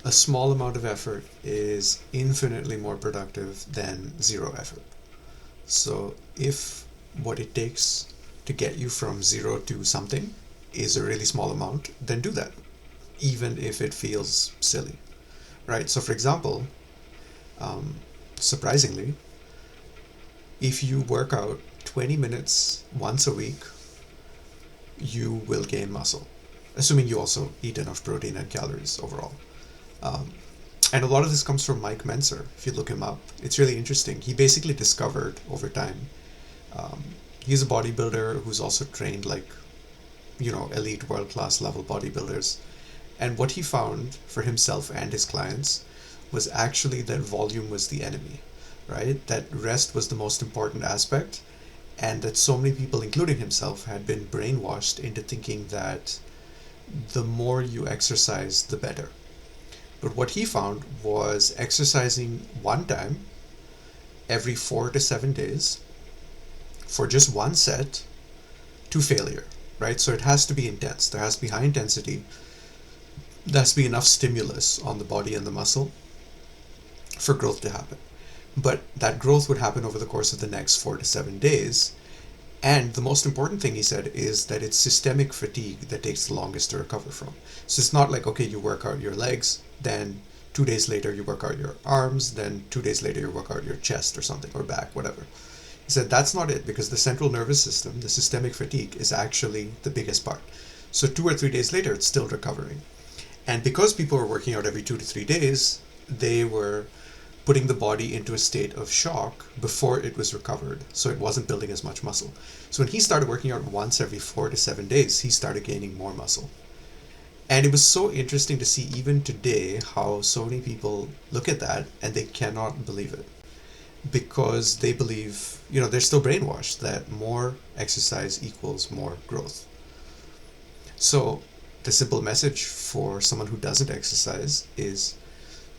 a small amount of effort is infinitely more productive than zero effort. So if what it takes to get you from zero to something is a really small amount, then do that, even if it feels silly, right? So, for example, um, surprisingly, if you work out 20 minutes once a week, you will gain muscle, assuming you also eat enough protein and calories overall. Um, and a lot of this comes from Mike Menzer. If you look him up, it's really interesting. He basically discovered over time. Um, he's a bodybuilder who's also trained like elite world class level bodybuilders. And what he found for himself and his clients was actually that volume was the enemy, right? That rest was the most important aspect, and that so many people, including himself, had been brainwashed into thinking that the more you exercise, the better. But what he found was exercising one time every 4 to 7 days for just one set to failure, right? So it has to be intense. There has to be high intensity. There has to be enough stimulus on the body and the muscle for growth to happen. But that growth would happen over the course of the next 4 to 7 days. And the most important thing he said is that it's systemic fatigue that takes the longest to recover from. So it's not like, okay, you work out your legs, then 2 days later you work out your arms, then 2 days later you work out your chest or something, or back, whatever. He said that's not it, because the central nervous system, the systemic fatigue, is actually the biggest part. So 2 or 3 days later, it's still recovering. And because people were working out every 2 to 3 days, they were putting the body into a state of shock before it was recovered, so it wasn't building as much muscle. So when he started working out once every 4 to 7 days, he started gaining more muscle. And it was so interesting to see even today how so many people look at that and they cannot believe it, because they believe, they're still brainwashed that more exercise equals more growth. So the simple message for someone who doesn't exercise is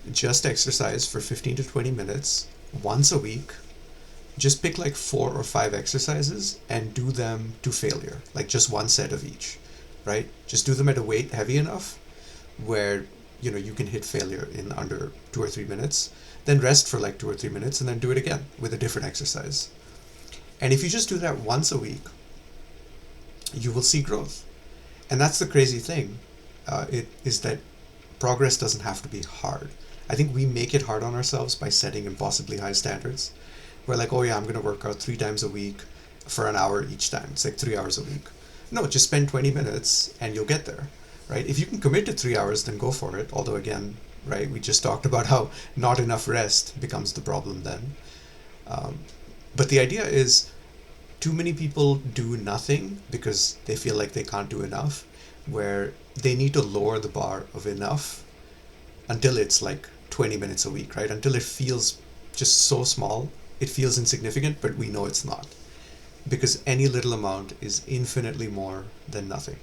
just exercise for 15 to 20 minutes once a week. Just pick like 4 or 5 exercises and do them to failure, like just one set of each, right? Just do them at a weight heavy enough where you can hit failure in under 2 or 3 minutes. Then rest for like 2 or 3 minutes and then do it again with a different exercise. And if you just do that once a week, you will see growth. And that's the crazy thing. It is that progress doesn't have to be hard. I think we make it hard on ourselves by setting impossibly high standards. We're like, oh yeah, I'm going to work out 3 times a week for an hour each time. It's like 3 hours a week. No, just spend 20 minutes and you'll get there, right? If you can commit to 3 hours, then go for it. Although again, right, we just talked about how not enough rest becomes the problem then. But the idea is, too many people do nothing because they feel like they can't do enough, where they need to lower the bar of enough until it's like 20 minutes a week, right? Until it feels just so small, it feels insignificant, but we know it's not. Because any little amount is infinitely more than nothing.